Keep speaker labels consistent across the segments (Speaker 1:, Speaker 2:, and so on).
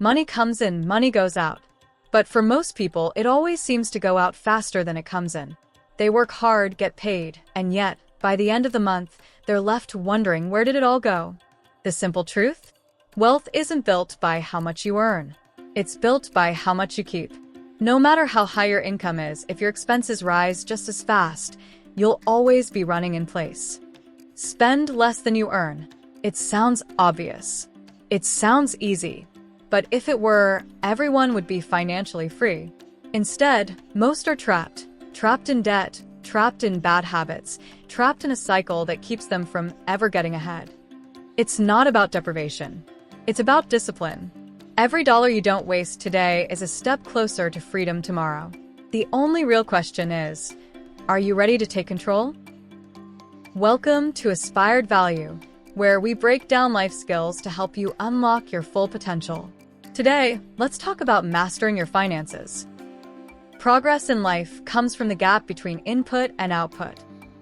Speaker 1: Money comes in, money goes out. But for most people, it always seems to go out faster than it comes in. They work hard, get paid, and yet, by the end of the month, they're left wondering, where did it all go? The simple truth? Wealth isn't built by how much you earn. It's built by how much you keep. No matter how high your income is, if your expenses rise just as fast, you'll always be running in place. Spend less than you earn. It sounds obvious. It sounds easy. But if it were, everyone would be financially free. Instead, most are trapped in debt, trapped in bad habits, trapped in a cycle that keeps them from ever getting ahead. It's not about deprivation. It's about discipline. Every dollar you don't waste today is a step closer to freedom tomorrow. The only real question is, are you ready to take control? Welcome to Aspired Value, where we break down life skills to help you unlock your full potential. Today, let's talk about mastering your finances. Progress in life comes from the gap between input and output.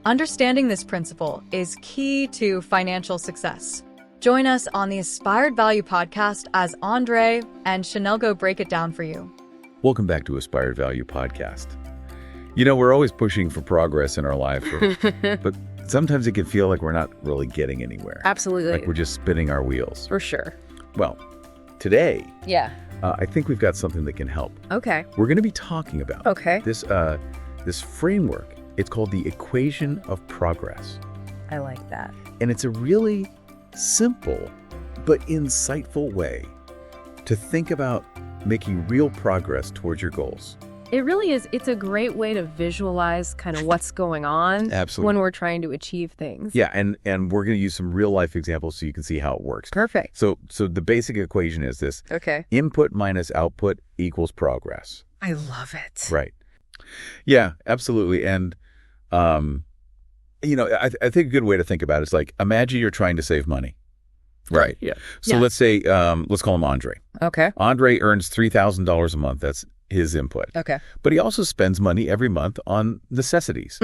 Speaker 1: Understanding this principle is key to financial success. Join us on the Aspired Value podcast as Andre and Chanel go break it down for you.
Speaker 2: Welcome back to Aspired Value podcast. You know, we're always pushing for progress in our life, but sometimes it can feel like we're not really getting anywhere.
Speaker 3: Absolutely.
Speaker 2: Like we're just spinning our wheels.
Speaker 3: For sure.
Speaker 2: Well, today,
Speaker 3: I
Speaker 2: think we've got something that can help.
Speaker 3: Okay.
Speaker 2: We're going to be talking about this framework. It's called the equation of progress.
Speaker 3: I like that.
Speaker 2: And it's a really simple but insightful way to think about making real progress towards your goals.
Speaker 3: It really is. It's a great way to visualize kind of what's going on
Speaker 2: Absolutely.
Speaker 3: When we're trying to achieve things.
Speaker 2: Yeah, and we're going to use some real life examples so you can see how it works.
Speaker 3: Perfect.
Speaker 2: So the basic equation is this.
Speaker 3: Okay. Input
Speaker 2: minus output equals progress.
Speaker 3: I love it.
Speaker 2: Right. Yeah, absolutely. And, I think a good way to think about it is like, imagine you're trying to save money. Right.
Speaker 3: Yeah.
Speaker 2: So let's say, let's call him Andre.
Speaker 3: Okay.
Speaker 2: Andre earns $3,000 a month. That's his input.
Speaker 3: Okay.
Speaker 2: But he also spends money every month on necessities,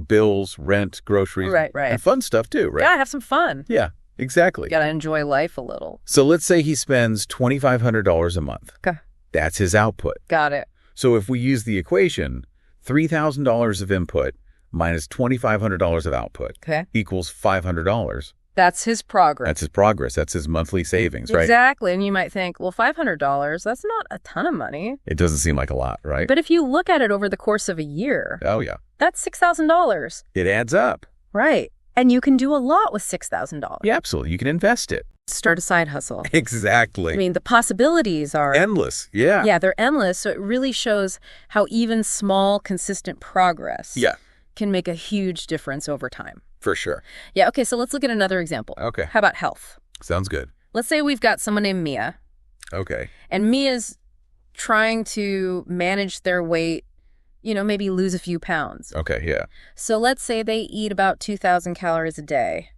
Speaker 2: bills, rent, groceries,
Speaker 3: Right.
Speaker 2: and fun stuff too, right?
Speaker 3: Gotta have some fun.
Speaker 2: Yeah, exactly.
Speaker 3: Gotta enjoy life a little.
Speaker 2: So let's say he spends $2,500 a month.
Speaker 3: Okay.
Speaker 2: That's his output.
Speaker 3: Got it.
Speaker 2: So if we use the equation, $3,000 of input minus $2,500 of output equals $500.
Speaker 3: That's his progress.
Speaker 2: That's his progress. That's his monthly savings, right?
Speaker 3: Exactly. And you might think, well, $500, that's not a ton of money.
Speaker 2: It doesn't seem like a lot, right?
Speaker 3: But if you look at it over the course of a year,
Speaker 2: oh yeah,
Speaker 3: that's $6,000.
Speaker 2: It adds up.
Speaker 3: Right. And you can do a lot with $6,000.
Speaker 2: Yeah, absolutely. You can invest it.
Speaker 3: Start a side hustle.
Speaker 2: Exactly.
Speaker 3: I mean, the possibilities are
Speaker 2: endless. Yeah.
Speaker 3: Yeah, they're endless. So it really shows how even small, consistent progress can make a huge difference over time.
Speaker 2: For sure.
Speaker 3: Yeah, okay, so let's look at another example.
Speaker 2: Okay.
Speaker 3: How about health?
Speaker 2: Sounds good.
Speaker 3: Let's say we've got someone named Mia.
Speaker 2: Okay.
Speaker 3: And Mia's trying to manage their weight, maybe lose a few pounds.
Speaker 2: Okay, yeah.
Speaker 3: So let's say they eat about 2,000 calories a day.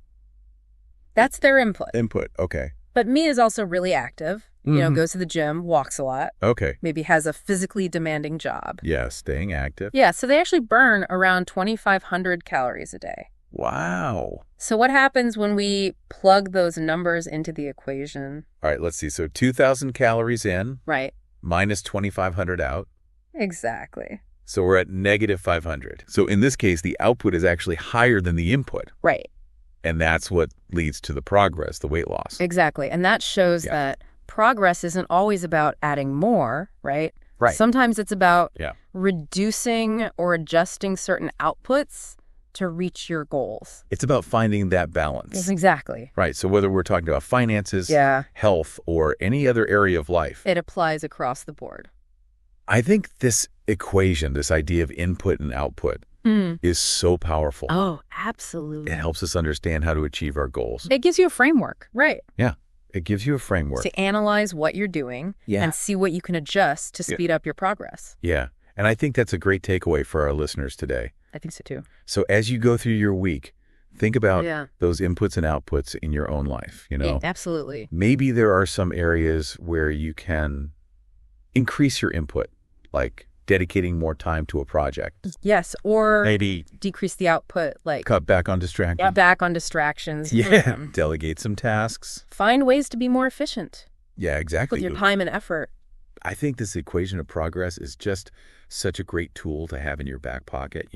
Speaker 3: That's their input.
Speaker 2: Okay.
Speaker 3: But Mia's also really active, goes to the gym, walks a lot.
Speaker 2: Okay.
Speaker 3: Maybe has a physically demanding job.
Speaker 2: Yeah, staying active.
Speaker 3: Yeah, so they actually burn around 2,500 calories a day.
Speaker 2: Wow.
Speaker 3: So what happens when we plug those numbers into the equation?
Speaker 2: All right, let's see. So 2,000 calories in.
Speaker 3: Right.
Speaker 2: Minus 2,500 out.
Speaker 3: Exactly.
Speaker 2: So we're at negative 500. So in this case, the output is actually higher than the input.
Speaker 3: Right.
Speaker 2: And that's what leads to the progress, the weight loss.
Speaker 3: Exactly. And that shows that progress isn't always about adding more, right?
Speaker 2: Right.
Speaker 3: Sometimes it's about reducing or adjusting certain outputs to reach your goals.
Speaker 2: It's about finding that balance.
Speaker 3: Yes, exactly.
Speaker 2: Right. So whether we're talking about finances, health, or any other area of life.
Speaker 3: It applies across the board.
Speaker 2: I think this equation, this idea of input and output, is so powerful.
Speaker 3: Oh, absolutely.
Speaker 2: It helps us understand how to achieve our goals.
Speaker 3: It gives you a framework. Right.
Speaker 2: Yeah. It gives you a framework.
Speaker 3: To analyze what you're doing and see what you can adjust to speed up your progress.
Speaker 2: Yeah. And I think that's a great takeaway for our listeners today.
Speaker 3: I think so too.
Speaker 2: So as you go through your week, think about those inputs and outputs in your own life,
Speaker 3: Yeah, absolutely.
Speaker 2: Maybe there are some areas where you can increase your input, like dedicating more time to a project.
Speaker 3: Yes, or
Speaker 2: maybe
Speaker 3: decrease the output, like
Speaker 2: cut back on distractions.
Speaker 3: Back on distractions.
Speaker 2: Yeah, delegate some tasks.
Speaker 3: Find ways to be more efficient.
Speaker 2: Yeah, exactly.
Speaker 3: With your time and effort.
Speaker 2: I think this equation of progress is just such a great tool to have in your back pocket,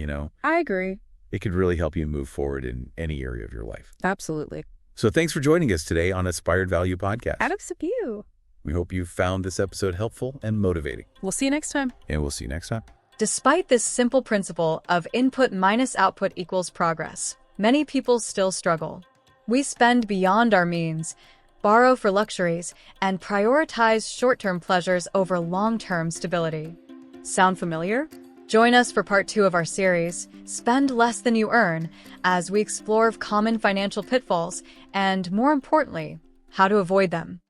Speaker 3: I agree.
Speaker 2: It could really help you move forward in any area of your life.
Speaker 3: Absolutely.
Speaker 2: So thanks for joining us today on Aspired Value Podcast.
Speaker 3: Alex of you.
Speaker 2: We hope you found this episode helpful and motivating.
Speaker 3: We'll see you next time.
Speaker 2: And we'll see you next time.
Speaker 1: Despite this simple principle of input minus output equals progress, many people still struggle. We spend beyond our means, borrow for luxuries, and prioritize short-term pleasures over long-term stability. Sound familiar? Join us for part 2 of our series, Spend Less Than You Earn, as we explore common financial pitfalls and, more importantly, how to avoid them.